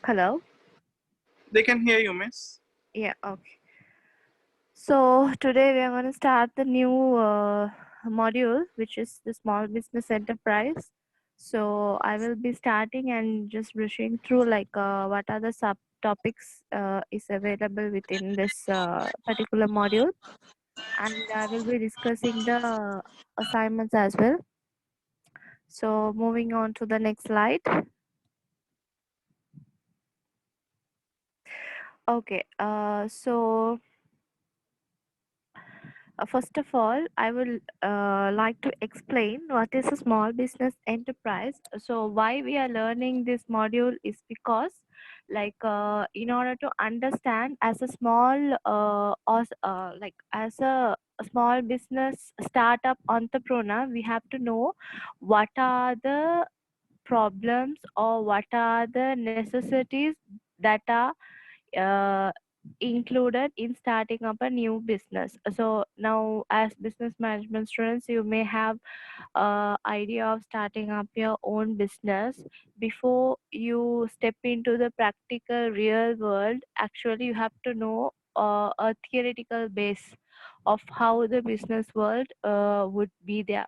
Hello? They can hear you, miss. Yeah, okay. So today we are going to start the new module, which is the small business enterprise. So I will be starting and just brushing through like what are the subtopics is available within this particular module, and I will be discussing the assignments as well. So moving on to the next slide. Okay. First of all, I would like to explain what is a small business enterprise. So, why we are learning this module is because, in order to understand as a small like as a small business startup entrepreneur, we have to know what are the problems or what are the necessities that are uh, included in starting up a new business. So now as business management students, you may have idea of starting up your own business. Before you step into the practical real world, actually you have to know a theoretical base of how the business world would be there.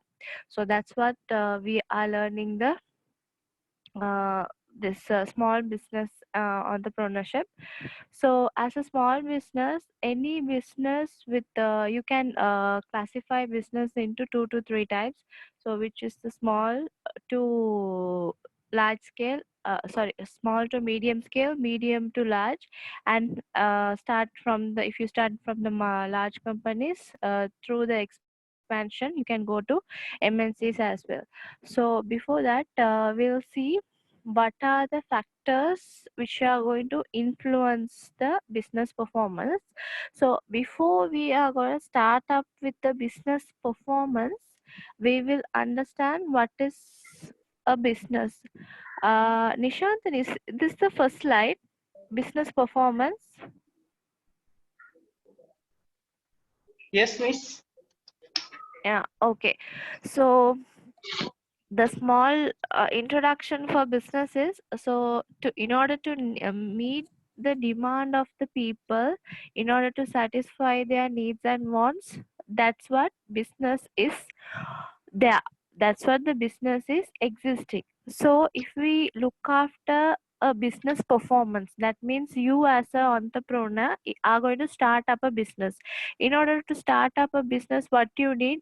So that's what we are learning the uh, this small business entrepreneurship. So as a small business, any business with you can classify business into 2 to 3 types. So which is the small to large scale, sorry, small to medium scale, medium to large, and start from the if you start from the large companies through the expansion, you can go to MNCs as well. So before that, we'll see what are the factors which are going to influence the business performance. So before we are going to start up with the business performance, we will understand what is a business. Nishant, is this the first slide, business performance? Yes, miss. Yeah, okay. So the small introduction for businesses. So to in order to meet the demand of the people, in order to satisfy their needs and wants, that's what business is there. That's what the business is existing. So if we look after a business performance, that means you as an entrepreneur are going to start up a business. In order to start up a business, what you need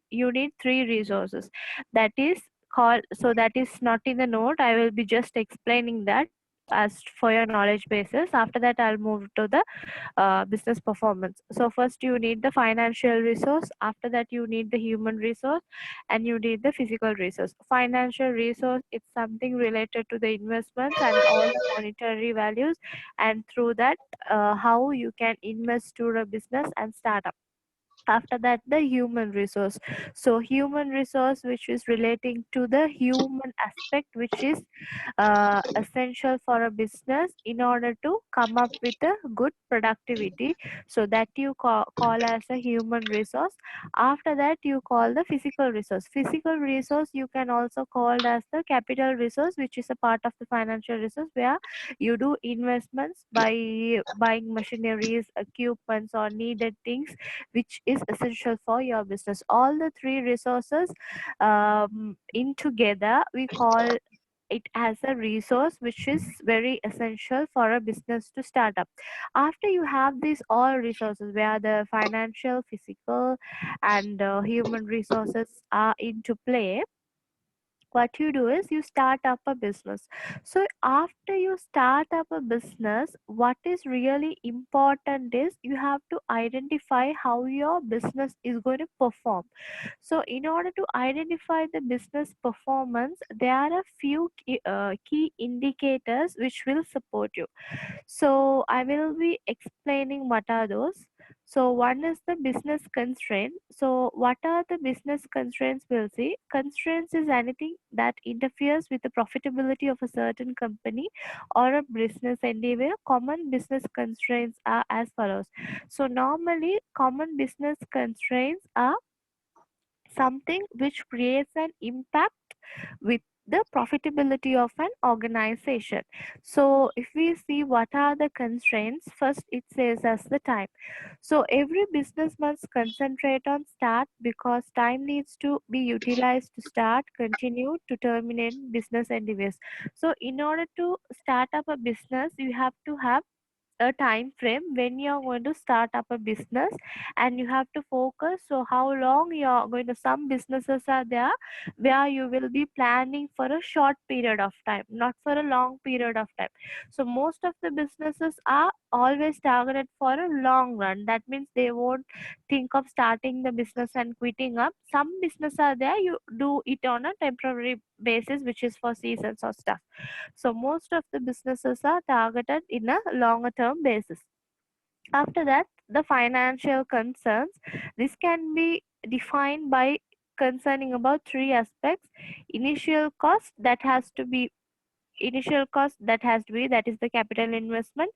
three resources. That is called, so that is not in the note, I will be just explaining that as for your knowledge basis. After that, I'll move to the business performance. So first you need the financial resource, after that you need the human resource, and you need the physical resource. Financial resource, it's something related to the investments and all the monetary values, and through that how you can invest to a business and start up. After that, the human resource. So human resource, which is relating to the human aspect, which is essential for a business in order to come up with a good productivity. So that you call as a human resource. After that, you call the physical resource. Physical resource you can also call as the capital resource, which is a part of the financial resource, where you do investments by buying machineries, equipments, or needed things which is essential for your business. All the three resources in together, we call it as a resource which is very essential for a business to start up. After you have these all resources, where the financial, physical, and human resources are into play, what you do is you start up a business. So after you start up a business, what is really important is you have to identify how your business is going to perform. So in order to identify the business performance, there are a few key indicators which will support you. So I will be explaining what are those. So one is the business constraint. So what are the business constraints? We'll see. Constraints is anything that interferes with the profitability of a certain company or a business endeavor. Common business constraints are as follows. So normally common business constraints are something which creates an impact with the profitability of an organization. So if we see what are the constraints, first it says as the time. So every business must concentrate on start because time needs to be utilized to start, continue, to terminate business endeavors. So in order to start up a business, you have to have a time frame when you're going to start up a business, and you have to focus. So how long you're going to, some businesses are there where you will be planning for a short period of time, not for a long period of time. So most of the businesses are always targeted for a long run. That means they won't think of starting the business and quitting up. Some business are there, you do it on a temporary basis, which is for seasons or stuff. So most of the businesses are targeted in a longer term basis. After that, the financial concerns. This can be defined by concerning about three aspects. Initial cost that has to be that is the capital investment.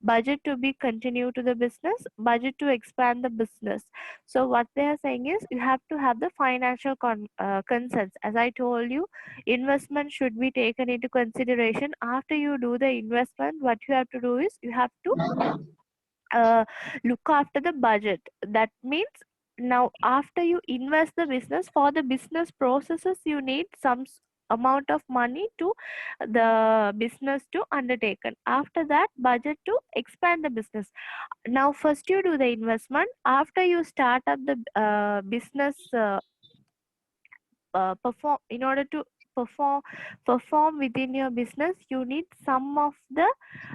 Budget to be continue to the business. Budget to expand the business. So what they are saying is you have to have the financial concerns. As I told you, investment should be taken into consideration. After you do the investment, what you have to do is you have to look after the budget. That means now after you invest the business, for the business processes you need some amount of money to the business to undertaken. After that, budget to expand the business. Now first you do the investment. After you start up the business, perform in order to perform within your business, you need some of the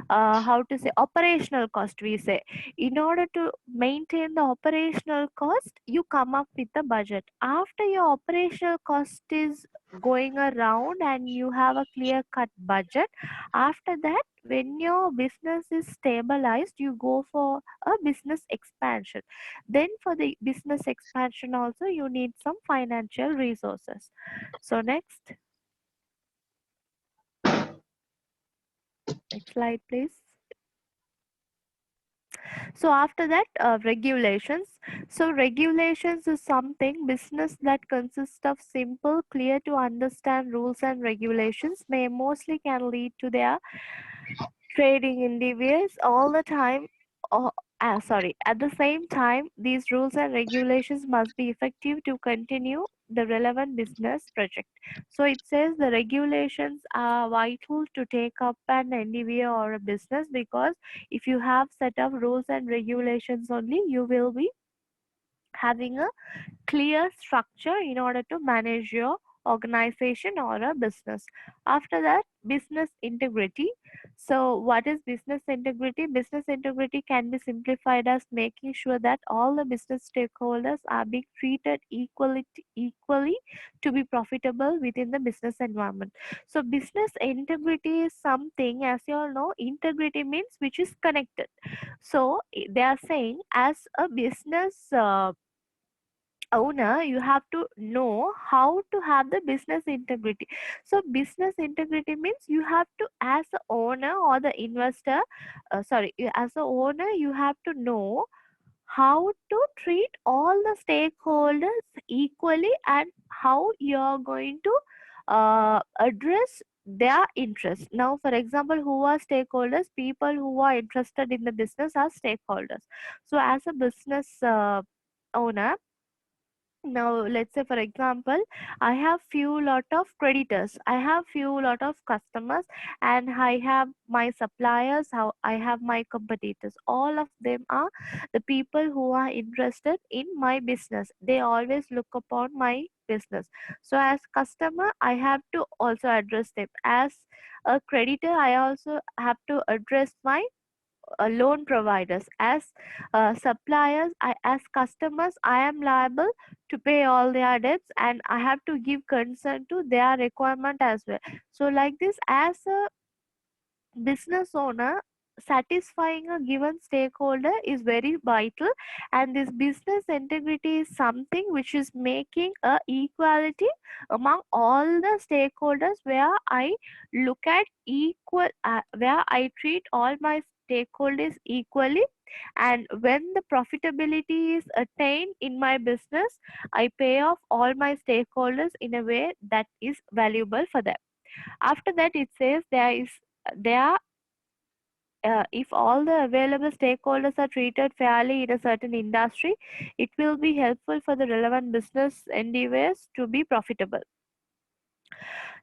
how to say operational cost, we say. In order to maintain the operational cost, you come up with the budget. After your operational cost is going around and you have a clear cut budget, after that, when your business is stabilized, you go for a business expansion. Then for the business expansion also you need some financial resources. So next slide please. So after that, regulations. So regulations is something business that consists of simple, clear to understand rules and regulations may mostly can lead to their trading endeavors all the time. Oh, sorry. At the same time, these rules and regulations must be effective to continue the relevant business project. So it says the regulations are vital to take up an endeavor or a business, because if you have set of rules and regulations only, you will be having a clear structure in order to manage your organization or a business. After that, business integrity. So what is business integrity? Business integrity can be simplified as making sure that all the business stakeholders are being treated equally to be profitable within the business environment. So business integrity is something, as you all know, integrity means which is connected. So they are saying as a business owner, you have to know how to have the business integrity. So business integrity means you have to, as the owner or the investor, as the owner, you have to know how to treat all the stakeholders equally, and how you're going to address their interests. Now for example, who are stakeholders? People who are interested in the business are stakeholders. So as a business owner, now let's say for example, I have few lot of creditors, I have few lot of customers, and I have my suppliers, how I have my competitors. All of them are the people who are interested in my business. They always look upon my business. So as customer, I have to also address them. As a creditor, I also have to address my loan providers. As suppliers, as customers, I am liable to pay all their debts, and I have to give concern to their requirement as well. So like this, as a business owner, satisfying a given stakeholder is very vital, and this business integrity is something which is making a equality among all the stakeholders, where I look at equal where I treat all my stakeholders equally, and when the profitability is attained in my business, I pay off all my stakeholders in a way that is valuable for them. After that, it says there if all the available stakeholders are treated fairly in a certain industry, it will be helpful for the relevant business endeavors to be profitable.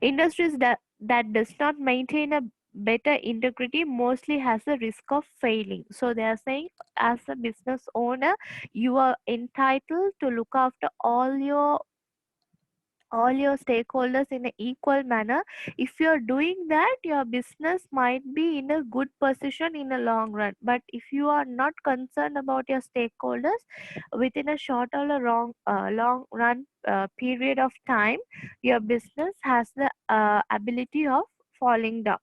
Industries that does not maintain a better integrity mostly has a risk of failing. So they are saying, as a business owner, you are entitled to look after all your stakeholders in an equal manner. If you're doing that, your business might be in a good position in the long run. But if you are not concerned about your stakeholders within a short or a long run period of time, your business has the ability of falling down.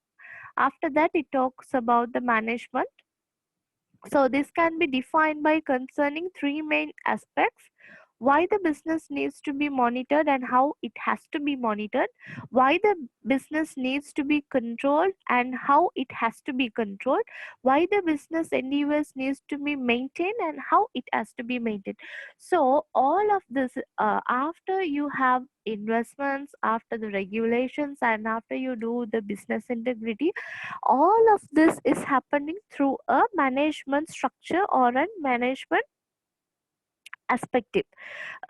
After that, it talks about the management. So this can be defined by concerning three main aspects: why the business needs to be monitored and how it has to be monitored, why the business needs to be controlled and how it has to be controlled, why the business endeavors needs to be maintained and how it has to be maintained. So all of this, after you have investments, after the regulations, and after you do the business integrity, all of this is happening through a management structure or a management aspect.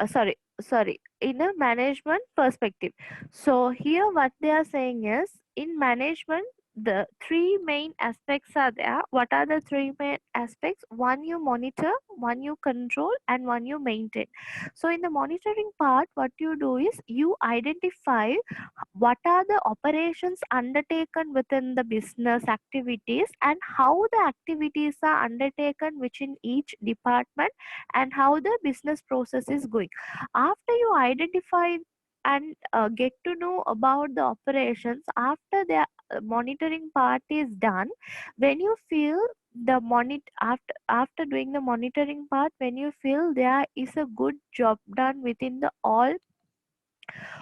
Sorry, in a management perspective. So here what they are saying is, in management, the three main aspects are there. What are the three main aspects? One you monitor, one you control, and one you maintain. So in the monitoring part, what you do is you identify what are the operations undertaken within the business activities and how the activities are undertaken within each department and how the business process is going. After you identify and get to know about the operations, after the monitoring part is done, when you feel the after doing the monitoring part, when you feel there is a good job done within the all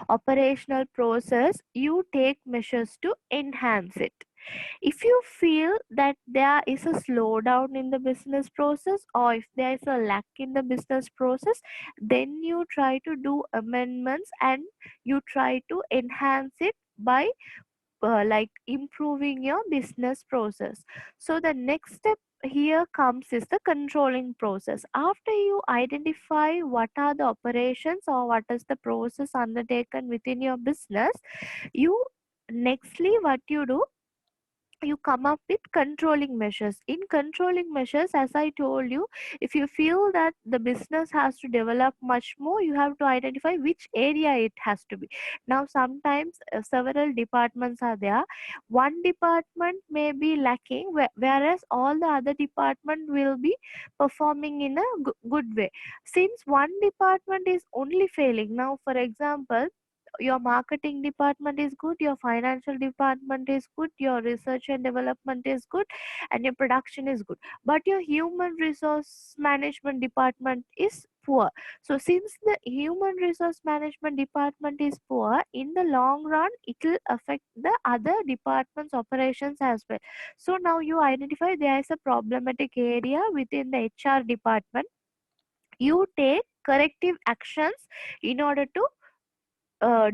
operational process, you take measures to enhance it. If you feel that there is a slowdown in the business process, or if there is a lack in the business process, then you try to do amendments and you try to enhance it by like improving your business process. So the next step here comes is the controlling process. After you identify what are the operations or what is the process undertaken within your business, you nextly what you do, you come up with controlling measures. In controlling measures, as I told you, if you feel that the business has to develop much more, you have to identify which area it has to be. Now sometimes several departments are there. One department may be lacking, whereas all the other department will be performing in a good way. Since one department is only failing, now for example, your marketing department is good, your financial department is good, your research and development is good, and your production is good, but your human resource management department is poor. So since the human resource management department is poor, in the long run it will affect the other departments operations as well. So now you identify there is a problematic area within the HR department, you take corrective actions in order to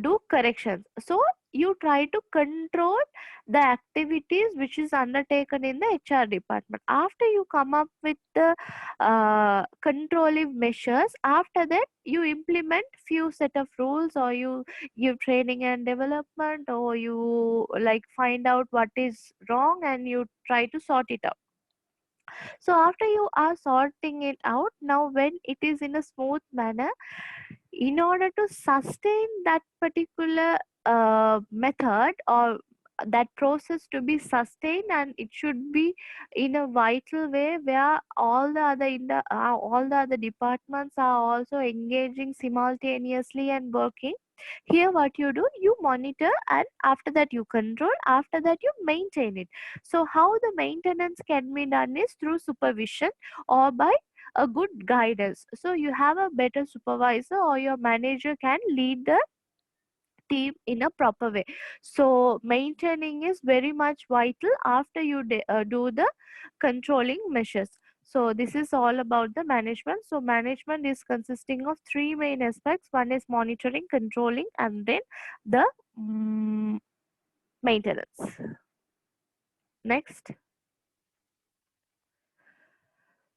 do corrections. So you try to control the activities which is undertaken in the HR department. After you come up with the controlling measures, after that you implement few set of rules, or you give training and development, or you like find out what is wrong and you try to sort it out. So after you are sorting it out, now when it is in a smooth manner, in order to sustain that particular method or that process to be sustained, and it should be in a vital way where all the other departments are also engaging simultaneously and working. Here what you do, you monitor, and after that you control, after that you maintain it. So how the maintenance can be done is through supervision or by a good guidance. So you have a better supervisor or your manager can lead the team in a proper way. So maintaining is very much vital after you do the controlling measures. So this is all about the management. So management is consisting of three main aspects. One is monitoring, controlling, and then the maintenance. Next.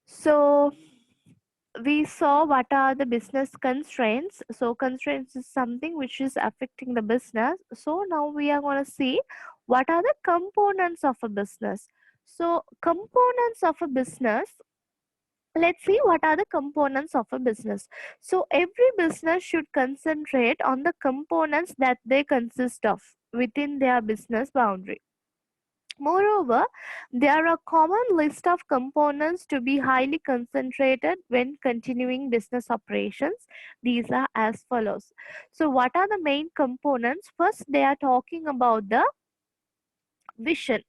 So we saw what are the business constraints. So constraints is something which is affecting the business. So now we are going to see what are the components of a business. So components of a business, let's see what are the components of a business. So every business should concentrate on the components that they consist of within their business boundary. Moreover, there are common list of components to be highly concentrated when continuing business operations. These are as follows. So what are the main components? First, they are talking about the vision.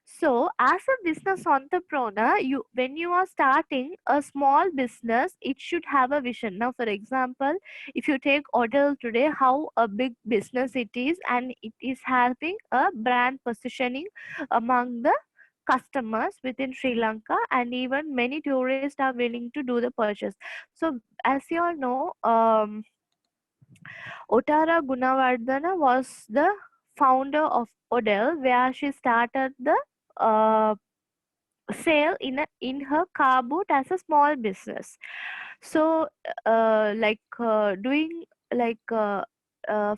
So as a business entrepreneur, you when you are starting a small business, it should have a vision. Now for example, if you take Odell today, how a big business it is, and it is having a brand positioning among the customers within Sri Lanka, and even many tourists are willing to do the purchase. So as you all know, Otara Gunawardana was the founder of Odell, where she started the uh, sale in her car boot as a small business. So, doing like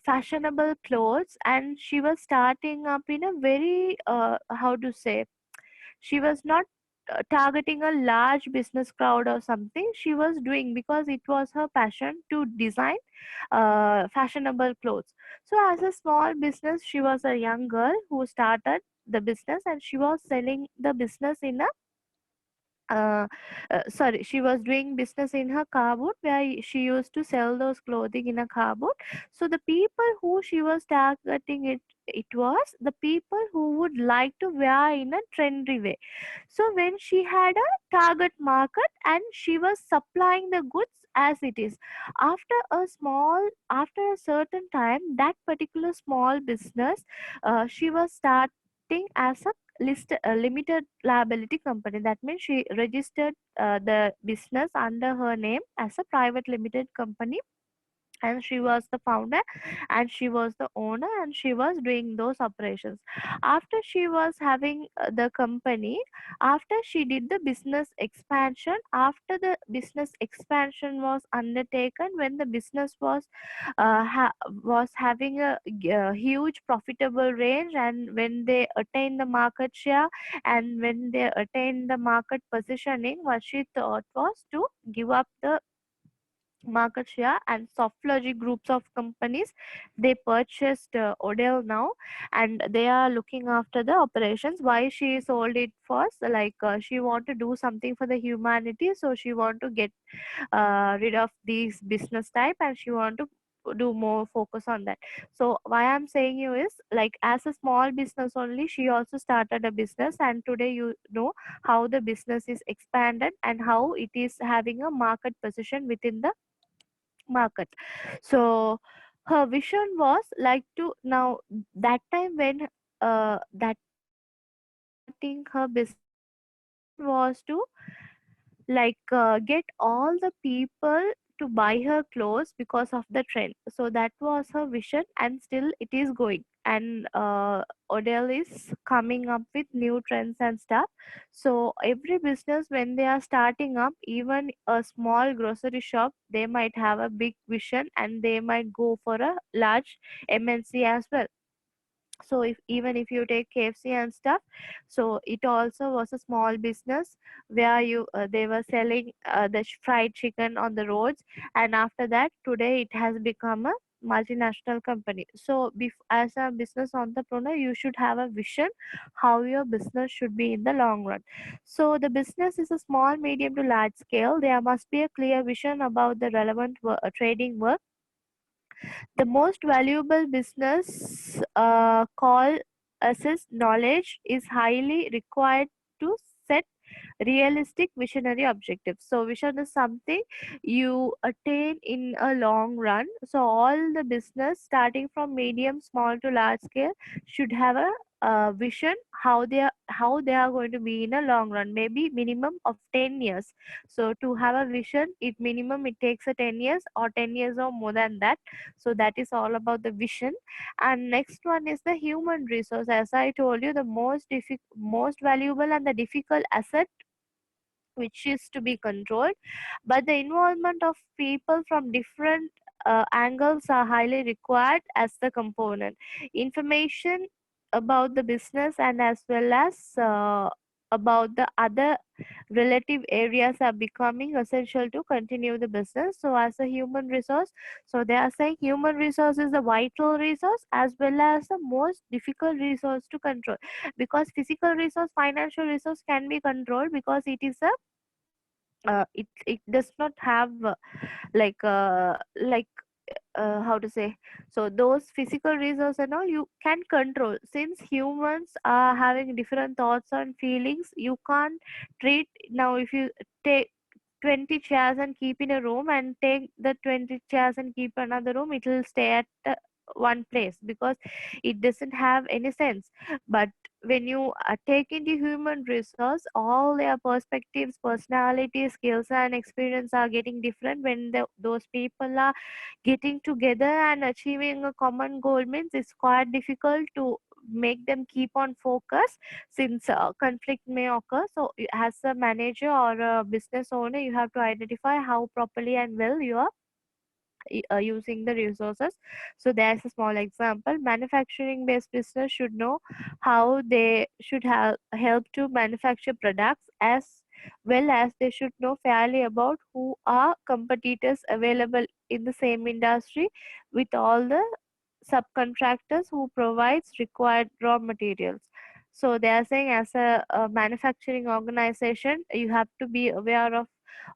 fashionable clothes, and she was starting up in a very how to say, she was not targeting a large business crowd or something. She was doing because it was her passion to design fashionable clothes. So as a small business, she was a young girl who started the business, and she was selling the business in a sorry, she was doing business in her car boot, where she used to sell those clothing in a car boot. So the people who she was targeting, it was the people who would like to wear in a trendy way. So when she had a target market, and she was supplying the goods as it is, after a certain time, that particular small business, she was starting as a limited liability company. That means she registered the business under her name as a private limited company, and she was the founder, and she was the owner, and she was doing those operations. After she was having the company, after she did the business expansion, after the business expansion was undertaken, when the business was having a huge profitable range, and when they attained the market share, and when they attained the market positioning, what she thought was to give up the market share, and Softlogy groups of companies, they purchased Odell now, and they are looking after the operations. Why she sold it first, like she want to do something for the humanity, so she want to get rid of these business type, and she want to do more focus on that. So why I'm saying you is, like, as a small business only, she also started a business, and today you know how the business is expanded and how it is having a market position within the market. So her vision was like to now, that time when that time when she was starting her business, her vision was to get all the people to buy her clothes because of the trend. So that was her vision, and still it is going. And Odell is coming up with new trends and stuff. So every business, when they are starting up, even a small grocery shop, they might have a big vision, and they might go for a large MNC as well. So if even if you take KFC and stuff, so it also was a small business, where you they were selling the fried chicken on the roads, and after that, today it has become a multinational company. So as a business entrepreneur, you should have a vision how your business should be in the long run. So the business is a small, medium to large scale. There must be a clear vision about the relevant trading work. The most valuable business call assess knowledge is highly required to set realistic visionary objectives. So vision is something you attain in a long run. So all the business starting from medium, small to large scale should have a vision how they are going to be in a long run, maybe minimum of 10 years. So to have a vision, it minimum it takes a 10 years or 10 years or more than that. So that is all about the vision. And next one is the human resource. As I told you, the most valuable and the difficult asset which is to be controlled, but the involvement of people from different angles are highly required as the component. Information about the business and as well as about the other relative areas are becoming essential to continue the business. So as a human resource, so they are saying human resource is a vital resource as well as the most difficult resource to control, because physical resource, financial resource can be controlled because it is a it does not have like how to say, so those physical resources and all you can control. Since humans are having different thoughts and feelings, you can't treat. Now if you take 20 chairs and keep in a room and take the 20 chairs and keep another room, it will stay at one place because it doesn't have any sense. But when you take into human resource, all their perspectives, personality, skills and experience are getting different. When those people are getting together and achieving a common goal, means it's quite difficult to make them keep on focus, since conflict may occur. So as a manager or a business owner, you have to identify how properly and well you are using the resources. So there's a small example. Manufacturing based business should know how they should have help to manufacture products, as well as they should know fairly about who are competitors available in the same industry, with all the subcontractors who provides required raw materials. So they are saying as a manufacturing organization, you have to be aware of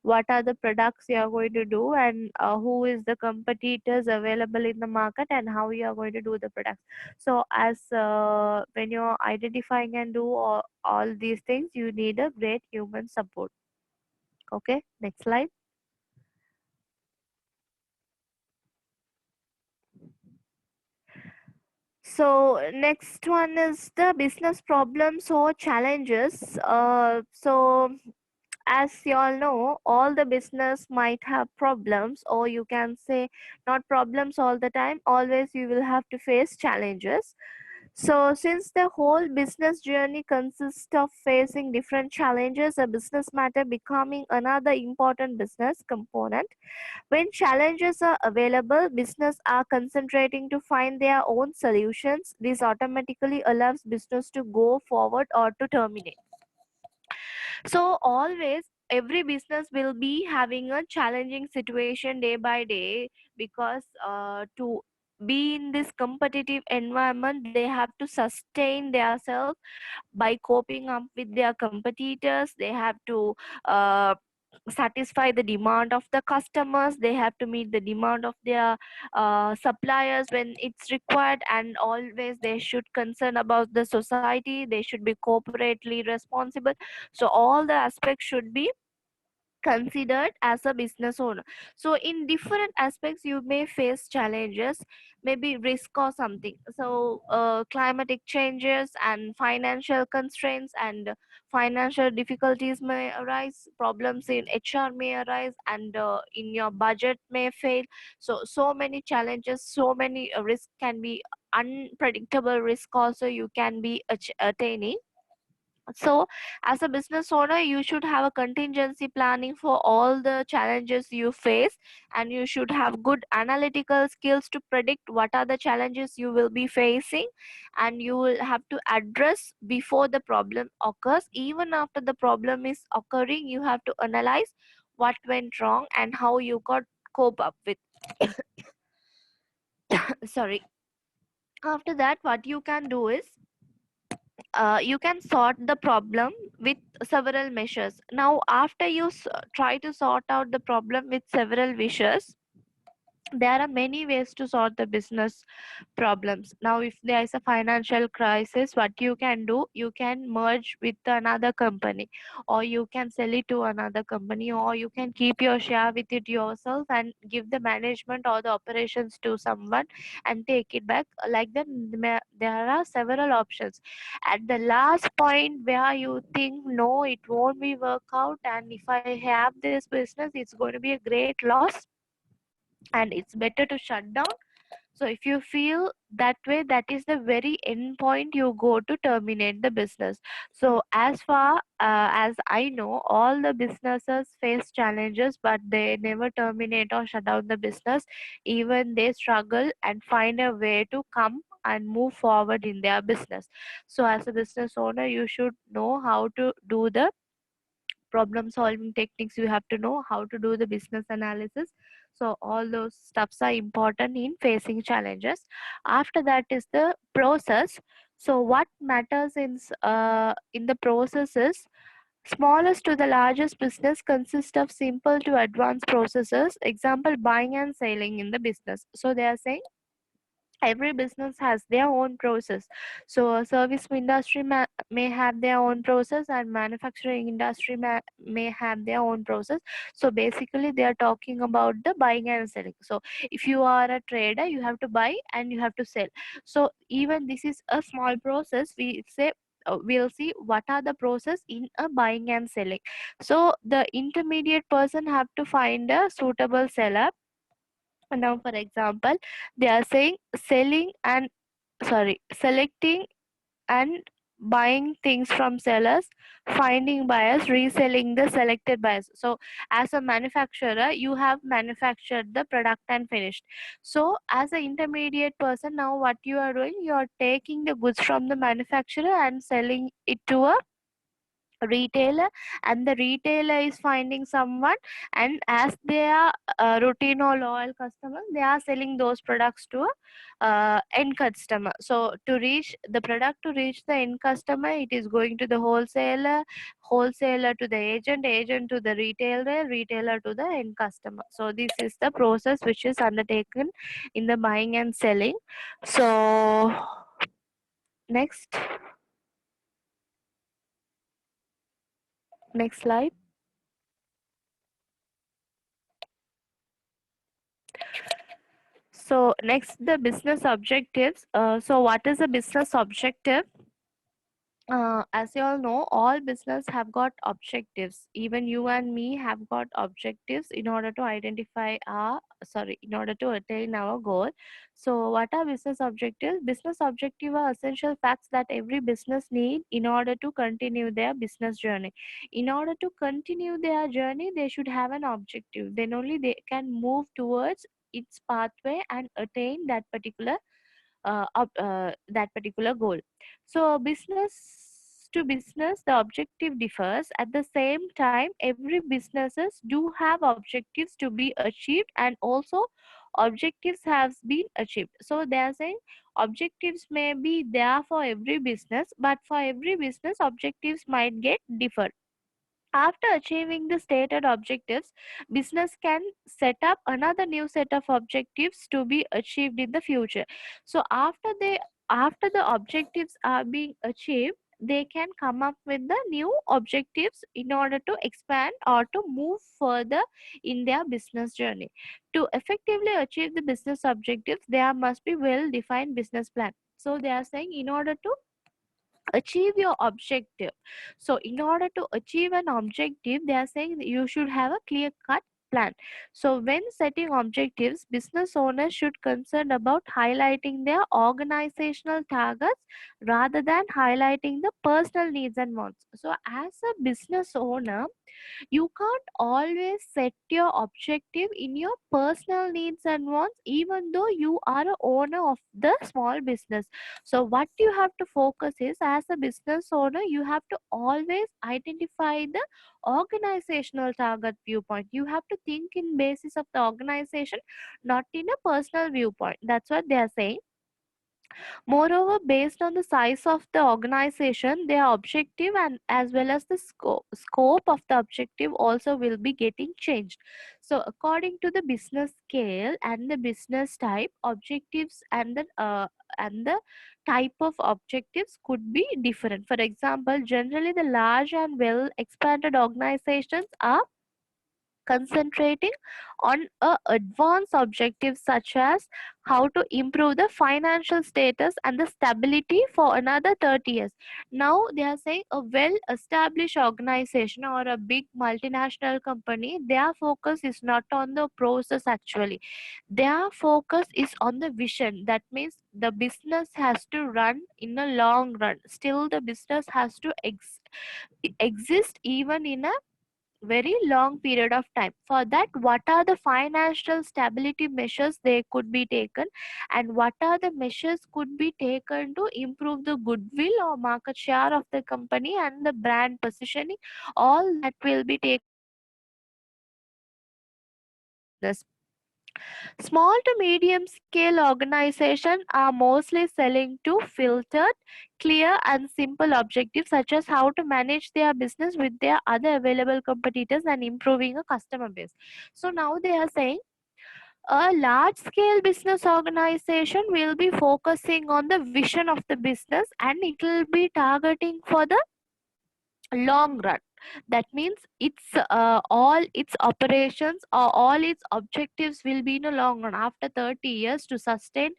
what are the products you are going to do, and who is the competitors available in the market, and how you are going to do the products. So as when you're identifying and do all these things, you need a great human support. Okay, next slide. So next one is the business problems or challenges. So as you all know, all the business might have problems, or you can say not problems all the time. Always you will have to face challenges. So since the whole business journey consists of facing different challenges, a business matter becoming another important business component. When challenges are available, business are concentrating to find their own solutions. This automatically allows business to go forward or to terminate. So always every business will be having a challenging situation day by day, because to be in this competitive environment, they have to sustain themselves by coping up with their competitors. They have to uh, satisfy the demand of the customers. They have to meet the demand of their suppliers when it's required, and always they should concern about the society. They should be corporately responsible. So all the aspects should be considered as a business owner. So in different aspects you may face challenges, maybe risk or something. So climatic changes and financial constraints and financial difficulties may arise, problems in HR may arise, and in your budget may fail. So many challenges, so many risks can be, unpredictable risk also you can be attaining. So as a business owner, you should have a contingency planning for all the challenges you face, and you should have good analytical skills to predict what are the challenges you will be facing, and you will have to address before the problem occurs. Even after the problem is occurring, you have to analyze what went wrong and how you got cope up with. Sorry. After that, what you can do is you can sort the problem with several measures. Now after you try to sort out the problem with several measures, there are many ways to sort the business problems. Now if there is a financial crisis, what you can do, you can merge with another company, or you can sell it to another company, or you can keep your share with it yourself and give the management or the operations to someone and take it back. Like that, there are several options. At the last point where you think no, it won't be work out, and if I have this business, it's going to be a great loss and it's better to shut down. So if you feel that way, that is the very end point you go to terminate the business. So as far as I know, all the businesses face challenges, but they never terminate or shut down the business. Even they struggle and find a way to come and move forward in their business. So as a business owner, you should know how to do the problem solving techniques. You have to know how to do the business analysis. So all those stuffs are important in facing challenges. After that is the process. So what matters in the process is smallest to the largest business consists of simple to advanced processes. Example, buying and selling in the business. So they are saying every business has their own process. So a service industry may have their own process, and manufacturing industry may have their own process. So basically they are talking about the buying and selling. So if you are a trader, you have to buy and you have to sell. So even this is a small process. We say we'll see what are the process in a buying and selling. So the intermediate person have to find a suitable seller. Now for example, they are saying selling and selecting and buying things from sellers, finding buyers, reselling the selected buyers. So as a manufacturer, you have manufactured the product and finished. So as an intermediate person, now what you are doing, you are taking the goods from the manufacturer and selling it to a retailer, and the retailer is finding someone, and as they are routine or loyal customer, they are selling those products to a end customer. So to reach the product, to reach the end customer, it is going to the wholesaler, wholesaler to the agent, agent to the retailer, retailer to the end customer. So this is the process which is undertaken in the buying and selling. So next slide. So next, the business objectives. So what is a business objective? As you all know, all business have got objectives. Even you and me have got objectives in order to identify our, in order to attain our goal. So what are business objectives? Business objective are essential facts that every business need in order to continue their business journey. In order to continue their journey, they should have an objective. Then only they can move towards its pathway and attain that particular goal. So business to business, the objective differs. At the same time, every businesses do have objectives to be achieved, and also objectives have been achieved. So they are saying objectives may be there for every business, but for every business, objectives might get different. After achieving the stated objectives, business can set up another new set of objectives to be achieved in the future. So after the objectives are being achieved, they can come up with the new objectives in order to expand or to move further in their business journey. To effectively achieve the business objectives, there must be well defined business plan. So they are saying in order to achieve your objective, so in order to achieve an objective, they are saying that you should have a clear cut plan. So when setting objectives, business owners should concern about highlighting their organizational targets rather than highlighting the personal needs and wants. So as a business owner, you can't always set your objective in your personal needs and wants, even though you are a owner of the small business. So what you have to focus is, as a business owner, you have to always identify the organizational target viewpoint. You have to think in basis of the organization, not in a personal viewpoint. That's what they are saying. Moreover, based on the size of the organization, their objective and as well as the scope of the objective also will be getting changed. So, according to the business scale and the business type, objectives and the type of objectives could be different. For example, generally the large and well expanded organizations are concentrating on advanced objectives such as how to improve the financial status and the stability for another 30 years. Now they are saying a well established organization or a big multinational company, their focus is not on the process actually. Their focus is on the vision. That means the business has to run in a long run. Still the business has to exist even in a very long period of time. For that, what are the financial stability measures they could be taken, and what are the measures could be taken to improve the goodwill or market share of the company and the brand positioning? All that will be taken business. Small to medium scale organizations are mostly selling to filtered, clear, and simple objectives such as how to manage their business with their other available competitors and improving a customer base. So now they are saying a large scale business organization will be focusing on the vision of the business and it will be targeting for the long run. That means it's all its operations or all its objectives will be in a long run after 30 years to sustain.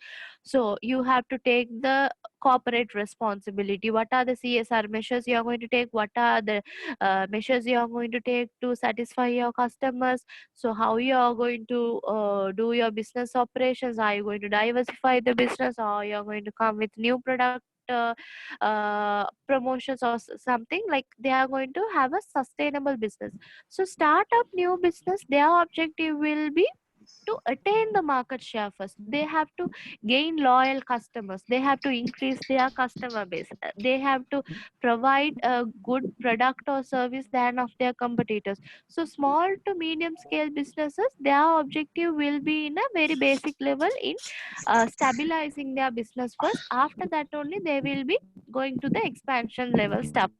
So you have to take the corporate responsibility. What are the CSR measures you are going to take? What are the measures you are going to take to satisfy your customers? So how you are going to do your business operations? Are you going to diversify the business, or you are going to come with new product promotions or something? Like they are going to have a sustainable business. So start up new business, their objective will be to attain the market share first. They have to gain loyal customers, they have to increase their customer base, they have to provide a good product or service than of their competitors. So small to medium scale businesses, their objective will be in a very basic level in stabilizing their business first. After that only they will be going to the expansion level stuff.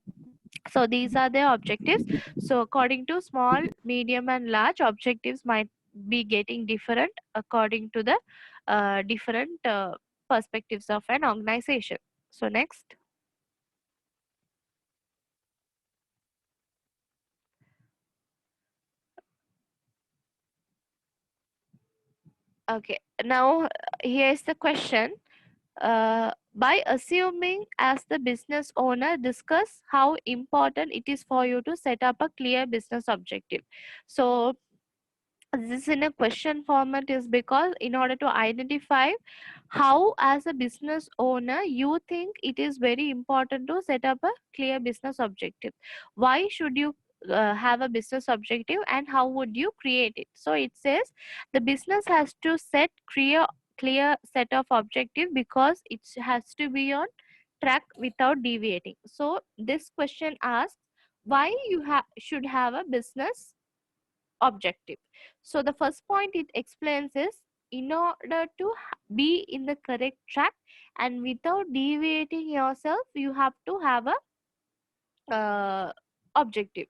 So these are their objectives. So according to small, medium, and large, objectives might be getting different according to the different perspectives of an organization. So next. Okay, now here's the question. By assuming as the business owner, discuss how important it is for you to set up a clear business objective. So this in a question format is because in order to identify how as a business owner you think it is very important to set up a clear business objective. Why should you have a business objective and how would you create it? So it says the business has to set clear set of objective because it has to be on track without deviating. So this question asks why you should have a business objective. So the first point it explains is in order to be in the correct track and without deviating yourself, you have to have a objective.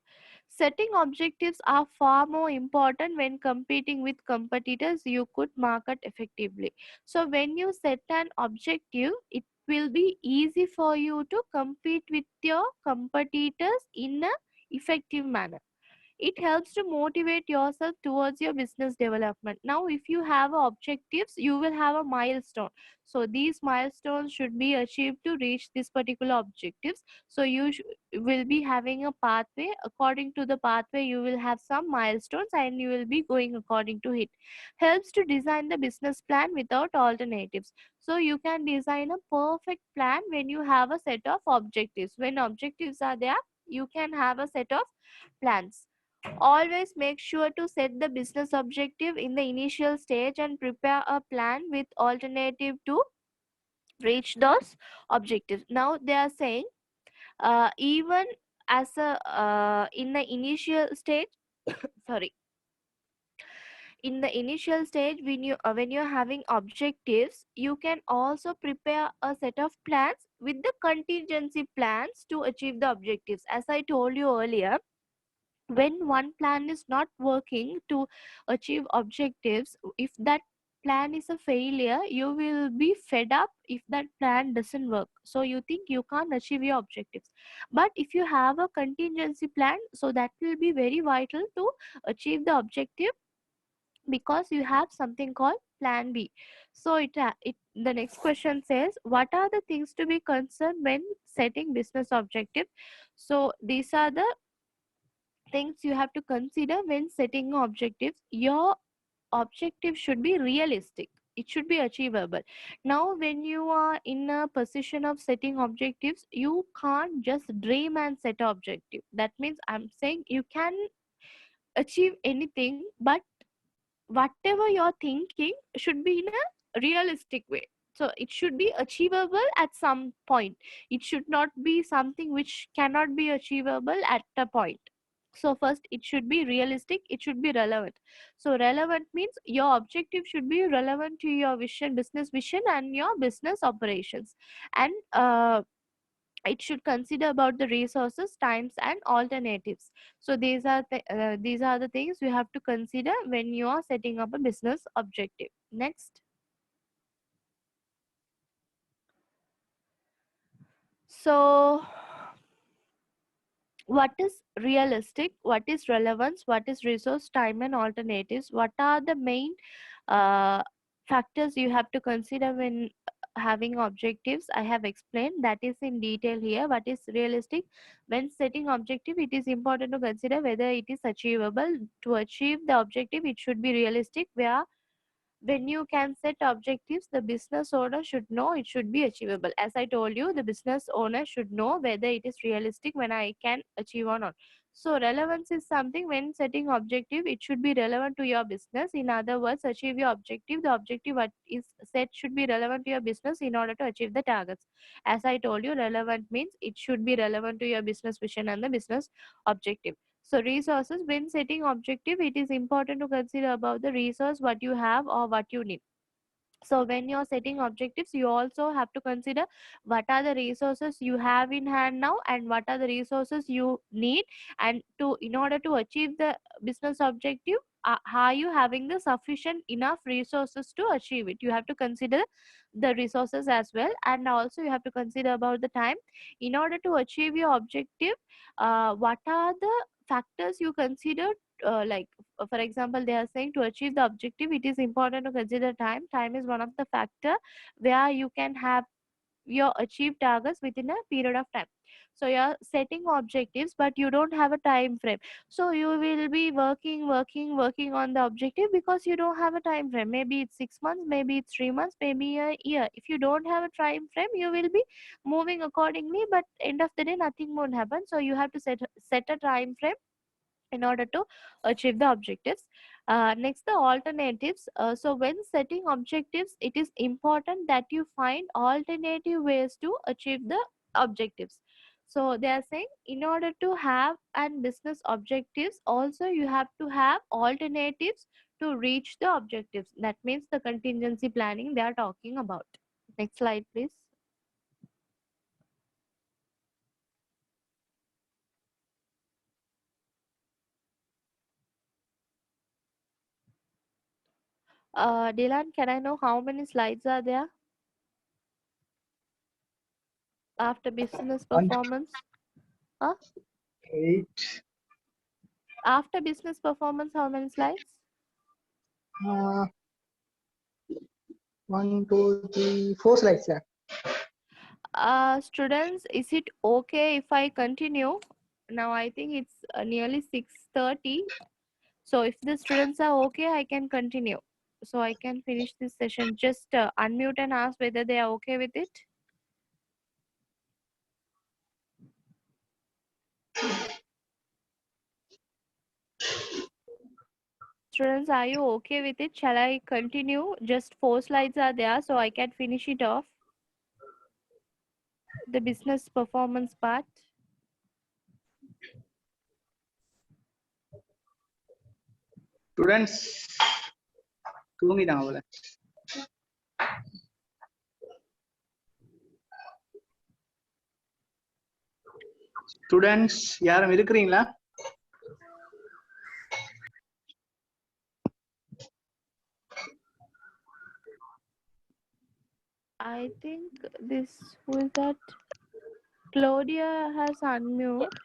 Setting objectives are far more important when competing with competitors you could market effectively. So when you set an objective, it will be easy for you to compete with your competitors in a effective manner. It helps to motivate yourself towards your business development. Now if you have objectives, you will have a milestone. So these milestones should be achieved to reach this particular objectives. So you will be having a pathway. According to the pathway you will have some milestones and you will be going according to it. Helps to design the business plan without alternatives. So you can design a perfect plan when you have a set of objectives. When objectives are there, you can have a set of plans. Always make sure to set the business objective in the initial stage and prepare a plan with alternative to reach those objectives. Now they are saying even as a in the initial stage sorry, in the initial stage, when you're having objectives, you can also prepare a set of plans with the contingency plans to achieve the objectives. As I told you earlier, when one plan is not working to achieve objectives, if that plan is a failure, you will be fed up if that plan doesn't work, so you think you can't achieve your objectives. But if you have a contingency plan, so that will be very vital to achieve the objective, because you have something called plan B. So it the next question says, what are the things to be concerned when setting business objective? So these are the things you have to consider when setting objectives. Your objective should be realistic, it should be achievable. Now when you are in a position of setting objectives, you can't just dream and set an objective. That means I'm saying you can achieve anything, but whatever you're thinking should be in a realistic way. So it should be achievable at some point, it should not be something which cannot be achievable at a point. So first, it should be realistic, it should be relevant. So relevant means your objective should be relevant to your vision, business vision, and your business operations. And it should consider about the resources, times, and alternatives. So these are the things you have to consider when you are setting up a business objective. Next. So what is realistic, what is relevance, what is resource, time, and alternatives? What are the main uh, factors you have to consider when having objectives? I have explained that is in detail here. What is realistic? When setting objective, it is important to consider whether it is achievable. To achieve the objective, it should be realistic. Where when you can set objectives, the business owner should know it should be achievable. As I told you, the business owner should know whether it is realistic, when I can achieve or not. So relevance is something, when setting objective, it should be relevant to your business. In other words, achieve your objective, the objective what is set should be relevant to your business in order to achieve the targets. As I told you, relevant means it should be relevant to your business vision and the business objective. So resources, when setting objective, it is important to consider about the resource what you have or what you need. So when you're setting objectives, you also have to consider what are the resources you have in hand now, and what are the resources you need. And to in order to achieve the business objective, are you having the sufficient enough resources to achieve it? You have to consider the resources as well, and also you have to consider about the time. In order to achieve your objective, what are the factors you consider? Like for example, they are saying to achieve the objective, it is important to consider time. Time is one of the factor where you can have your achieve targets within a period of time. So you're setting objectives, but you don't have a time frame. So you will be working on the objective because you don't have a time frame. Maybe it's 6 months, maybe it's 3 months, maybe a year. If you don't have a time frame, you will be moving accordingly, but end of the day nothing won't happen. So you have to set a time frame in order to achieve the objectives. Next, the alternatives. So when setting objectives, it is important that you find alternative ways to achieve the objectives. So they are saying, in order to have and business objectives, also you have to have alternatives to reach the objectives. That means the contingency planning they are talking about. Next slide, please. Dylan, can I know how many slides are there after business One, performance? Huh? 8, After business performance, how many slides? 1, 2, 3, 4 slides. Yeah. Students, is it okay if I continue? Now I think it's nearly 6:30. So if the students are okay, I can continue. So I can finish this session. Just unmute and ask whether they are okay with it. Students, are you okay with it? Shall I continue? Just 4 slides are there, so I can finish it off. The business performance part. Students, தூங்கிட்டாங்க போல. Students யாரும் இருக்கிறீங்களா? I think this, who is that? Claudia has unmute.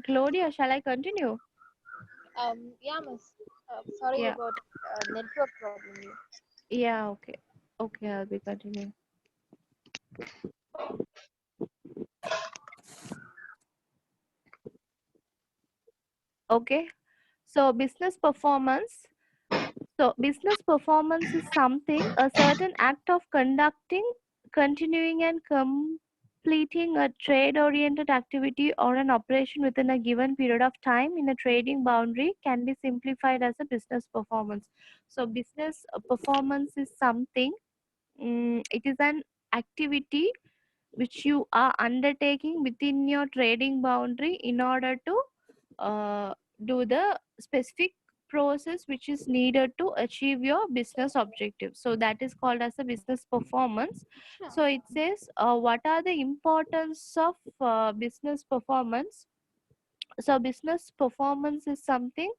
Claudia, shall I continue? Yeah, miss. Sorry Yeah. about network problem. Yeah, okay. Okay, I'll be continuing. Okay. So business performance. So business performance is something, a certain act of conducting, continuing and completing a trade-oriented activity or an operation within a given period of time in a trading boundary can be simplified as a business performance. So business performance is something, it is an activity which you are undertaking within your trading boundary in order to do the specific process which is needed to achieve your business objective. So that is called as a business performance. So it says what are the importance of business performance. So business performance is something,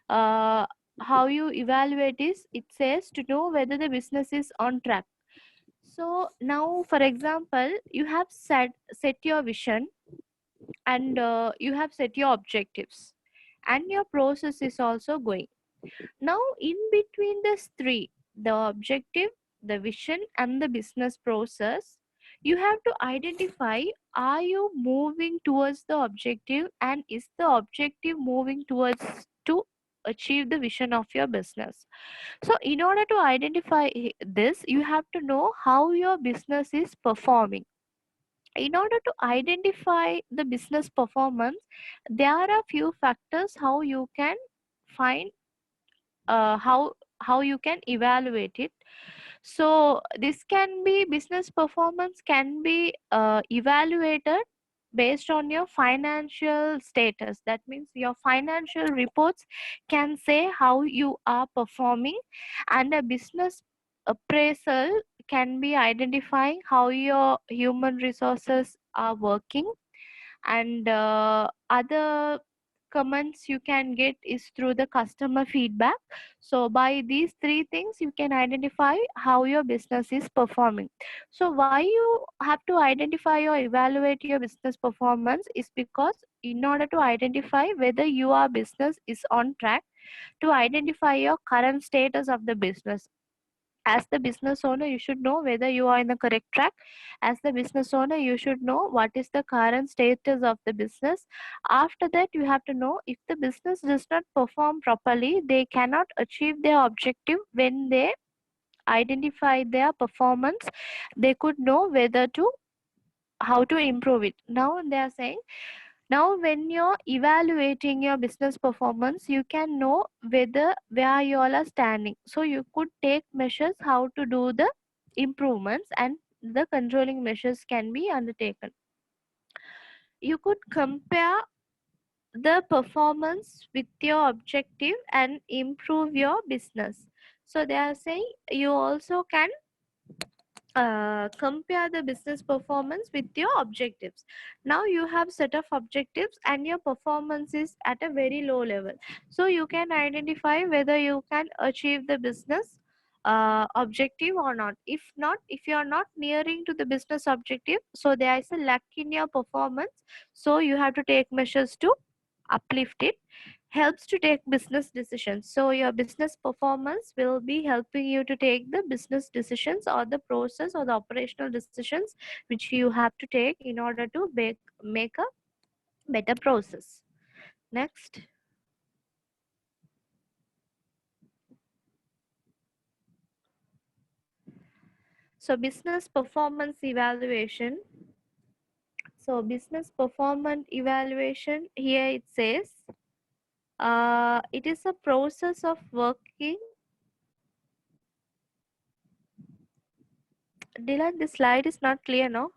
how you evaluate is, it says to know whether the business is on track. So now, for example, you have set your vision, and you have set your objectives, and your process is also going. Now, in between these three, the objective, the vision, and the business process, you have to identify, are you moving towards the objective, and is the objective moving towards to achieve the vision of your business. So in order to identify this, you have to know how your business is performing. In order to identify the business performance, there are few factors how you can find, how you can evaluate it. So this can be, business performance can be evaluated based on your financial status. That means your financial reports can say how you are performing, and a business appraisal can be identifying how your human resources are working, and other comments you can get is through the customer feedback. So by these three things you can identify how your business is performing. So why you have to identify or evaluate your business performance is because in order to identify whether your business is on track, to identify your current status of the business. As the business owner, you should know whether you are in the correct track. As the business owner, you should know what is the current status of the business. After that, you have to know if the business does not perform properly, they cannot achieve their objective. When they identify their performance, they could know whether to, how to improve it. Now they are saying, now when you're evaluating your business performance, you can know whether where you all are standing. So you could take measures how to do the improvements, and the controlling measures can be undertaken. You could compare the performance with your objective and improve your business. So they are saying you also can compare the business performance with your objectives. Now you have set of objectives and your performance is at a very low level. So you can identify whether you can achieve the business objective or not. If not, if you are not nearing to the business objective, so there is a lack in your performance. So you have to take measures to uplift it. Helps to take business decisions. So your business performance will be helping you to take the business decisions or the process or the operational decisions which you have to take in order to make a better process. Next. So business performance evaluation. So business performance evaluation, here it says, it is a process of working. Dylan, this slide is not clear, no?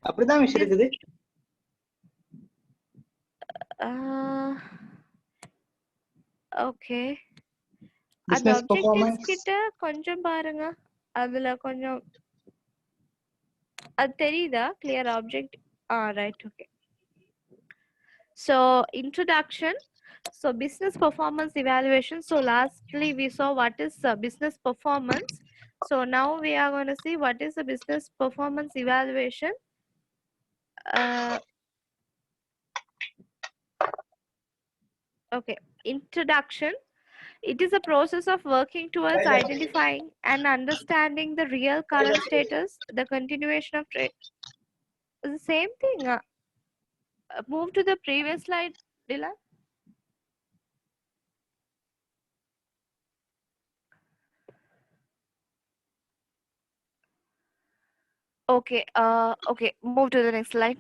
அப்படிதான் miss இருக்குது. Okay. அந்த Business objectives performance. கிட்ட கொஞ்சம் பாருங்க. அதுல கொஞ்சம் அது தெரியுதா? Clear object. Right. Okay. So introduction. So business performance evaluation. So lastly we saw what is business performance. So now we are going to see what is the business performance evaluation. Okay. Introduction. It is a process of working towards identifying and understanding the real current status, the continuation of trade. The same thing. Move to the previous slide, Dylan. Okay. Okay. Move to the next slide.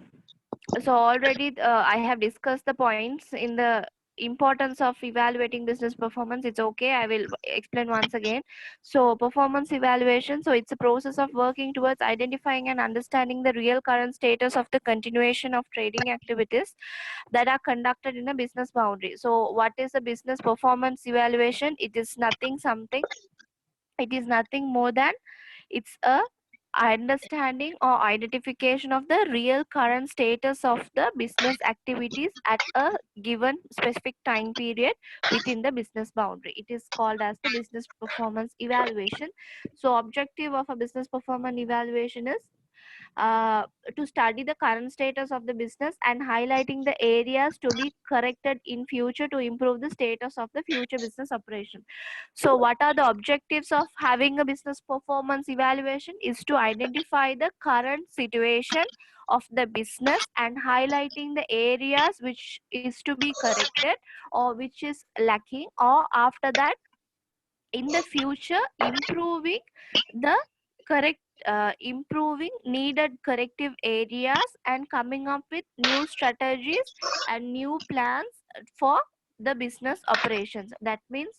So already I have discussed the points in the importance of evaluating business performance. It's okay. I will explain once again. So performance evaluation. So it's a process of working towards identifying and understanding the real current status of the continuation of trading activities that are conducted in a business boundary. So what is a business performance evaluation? It is nothing more than it's a understanding or identification of the real current status of the business activities at a given specific time period within the business boundary. It is called as the business performance evaluation. So objective of a business performance evaluation is to study the current status of the business and highlighting the areas to be corrected in future to improve the status of the future business operation. So what are the objectives of having a business performance evaluation? Is to identify the current situation of the business and highlighting the areas which is to be corrected or which is lacking, or after that in the future improving the correct improving needed corrective areas and coming up with new strategies and new plans for the business operations. That means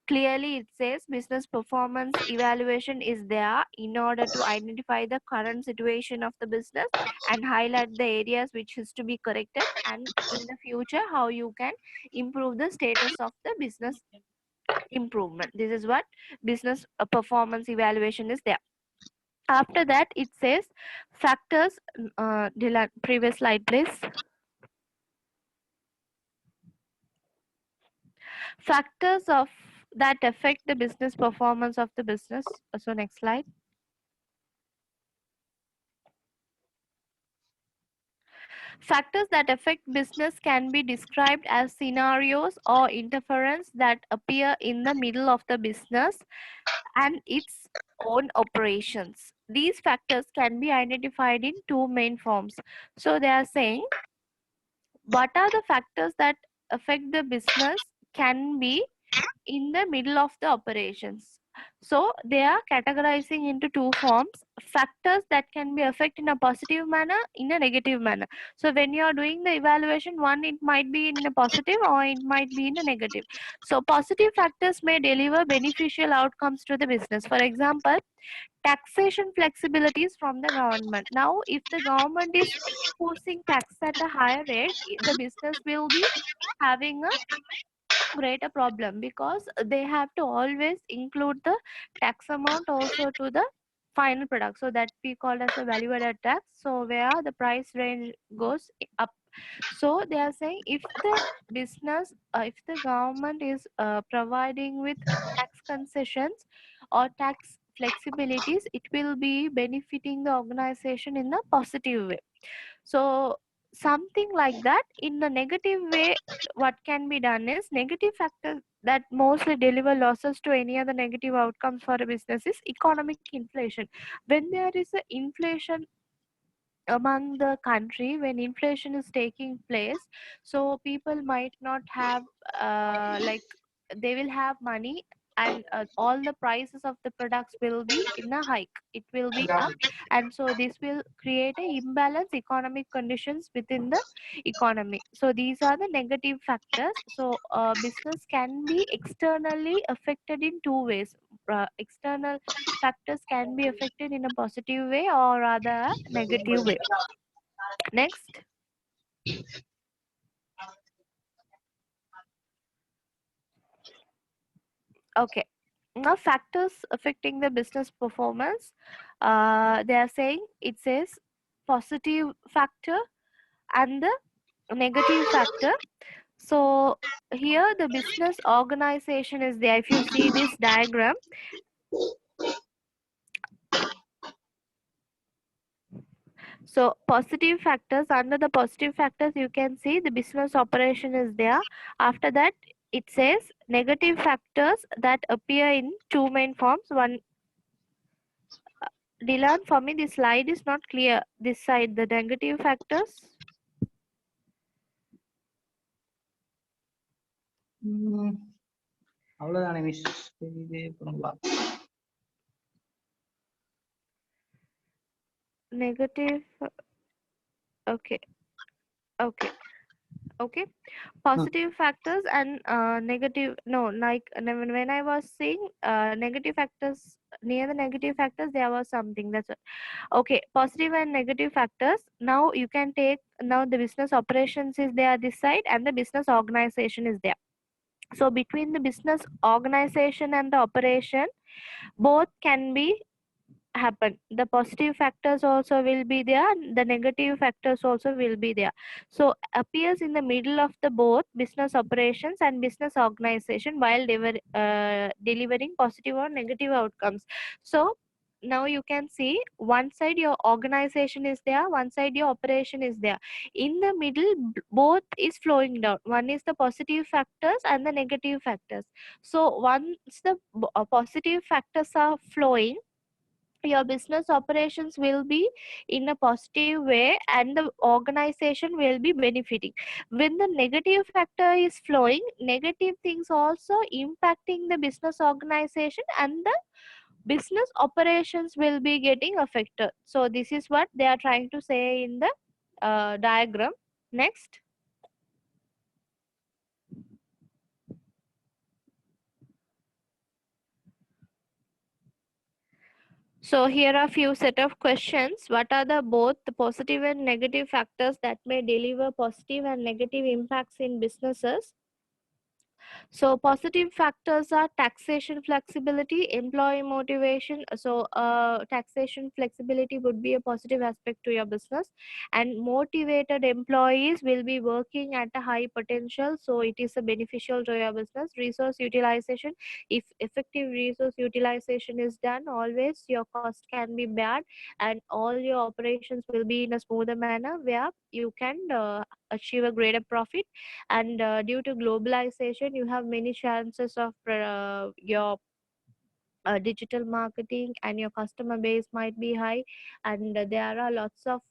clearly it says business performance evaluation is there in order to identify the current situation of the business and highlight the areas which is to be corrected, and in the future how you can improve the status of the business improvement. This is what business performance evaluation is there. After that it says factors. Dylan, previous slide please. Factors of that affect the business performance of the business. So next slide. Factors that affect business can be described as scenarios or interference that appear in the middle of the business and its own operations. These factors can be identified in two main forms. So they are saying what are the factors that affect the business can be in the middle of the operations. So they are categorizing into two forms: factors that can be affected in a positive manner, in a negative manner. So when you are doing the evaluation, one, it might be in a positive or it might be in a negative. So positive factors may deliver beneficial outcomes to the business. For example, taxation flexibilities from the government. Now if the government is imposing tax at a higher rate, the business will be having a greater problem because they have to always include the tax amount also to the final product. So that we call as a value added tax. So where the price range goes up. So they are saying if the business, if the government is providing with tax concessions or tax flexibilities, it will be benefiting the organization in a positive way. So something like that. In the negative way, what can be done is negative factors that mostly deliver losses to any other negative outcomes for a business is economic inflation. When there is a inflation among the country, when inflation is taking place, so people might not have like they will have money, and all the prices of the products will be in a hike, it will be up, and so this will create a imbalance economic conditions within the economy. So these are the negative factors. So business can be externally affected in two ways. External factors can be affected in a positive way or rather a negative way. Next. Okay. Now factors affecting the business performance. They are saying it says positive factor and the negative factor. So here the business organization is there. If you see this diagram, so positive factors, under the positive factors you can see the business operation is there. After that it says negative factors that appear in two main forms. One, Dylan, for me this slide is not clear. This side, the negative factors. அவ்வளவுதானே miss இதே பண்ணலாம். Negative. Okay. Okay. Okay. Positive factors and negative. No, like when I was saying negative factors, near the negative factors there was something. That's it. Okay. Positive and negative factors. Now you can take, now the business operations is there this side and the business organization is there. So between the business organization and the operation, both can be happen. The positive factors also will be there, the negative factors also will be there. So appears in the middle of the both business operations and business organization while they were delivering positive or negative outcomes. So now you can see one side your organization is there, one side your operation is there. In the middle both is flowing down. One is the positive factors and the negative factors. So once the positive factors are flowing, your business operations will be in a positive way and the organization will be benefiting. When the negative factor is flowing, negative things also impacting the business organization and the business operations will be getting affected. So this is what they are trying to say in the diagram. Next. So here are few set of questions. What are the both the positive and negative factors that may deliver positive and negative impacts in businesses? So positive factors are taxation flexibility, employee motivation. So taxation flexibility would be a positive aspect to your business, and motivated employees will be working at a high potential. So it is a beneficial to your business. Resource utilization, if effective resource utilization is done, always your cost can be bad and all your operations will be in a smoother manner where you can achieve a greater profit. And due to globalization you have many chances of your digital marketing and your customer base might be high, and there are lots of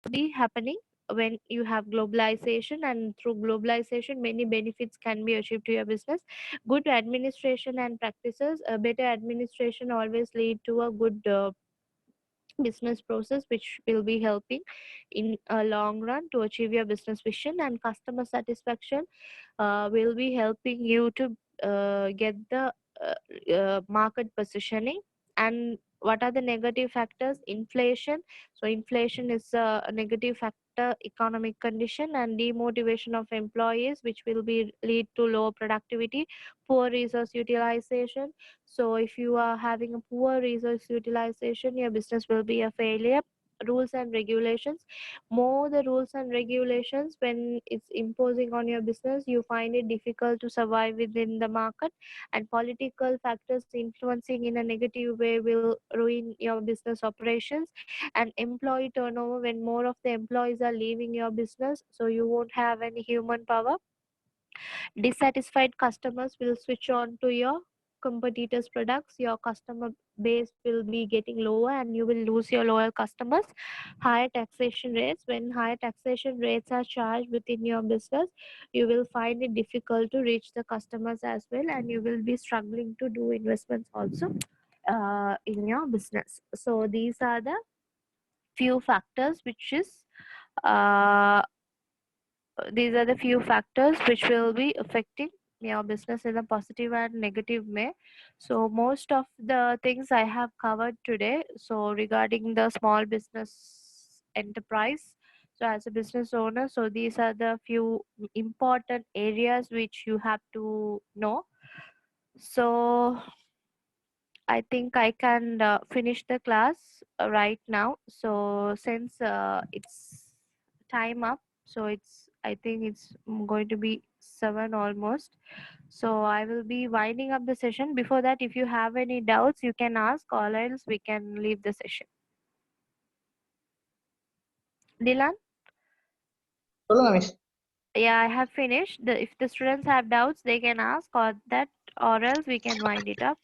be happening when you have globalization, and through globalization many benefits can be achieved to your business. Good administration and practices, better administration always lead to a good business process which will be helping in a long run to achieve your business vision. And customer satisfaction will be helping you to get the market positioning. And what are the negative factors? Inflation. So inflation is a negative factor, economic condition, and demotivation of employees which will be lead to low productivity. Poor resource utilization. So if you are having a poor resource utilization, your business will be a failure. Rules and regulations. More the rules and regulations, when it's imposing on your business, you find it difficult to survive within the market. And political factors influencing in a negative way will ruin your business operations. And employee turnover, when more of the employees are leaving your business, so you won't have any human power. Dissatisfied customers will switch on to your competitors products. Your customer base will be getting lower and you will lose your loyal customers. Higher taxation rates, when higher taxation rates are charged within your business, you will find it difficult to reach the customers as well, and you will be struggling to do investments also in your business. So these are the few factors which is uh, these are the few factors which will be affecting your business in a positive and negative way. So most of the things I have covered today. So regarding the small business enterprise, So as a business owner, so these are the few important areas which you have to know. So I think I can finish the class right now. So since it's time up, so I think it's going to be 7 almost. So I will be winding up the session. Before that, if you have any doubts, you can ask, or else we can leave the session. Dylan? சொல்லுங்க miss. Yeah, I have finished. If the students have doubts, they can ask, or else we can wind it up.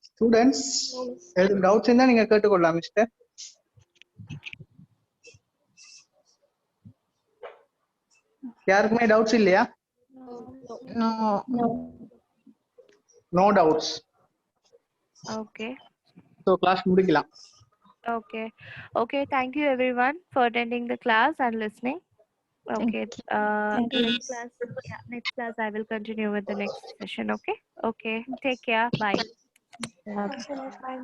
Students No, miss. எதுவும் doubts இருந்தா நீங்க கேட்டுக்கொள்ளலாம் mister. யாருக்குமே doubts இல்லையா? No. No doubts. Okay. So class முடிக்கலாம். Okay. Okay. Thank you everyone for attending the class and listening. Okay. Next class. Yeah, next class I will continue with the next session. Okay. Okay. Take care. Bye. Okay, miss. Bye.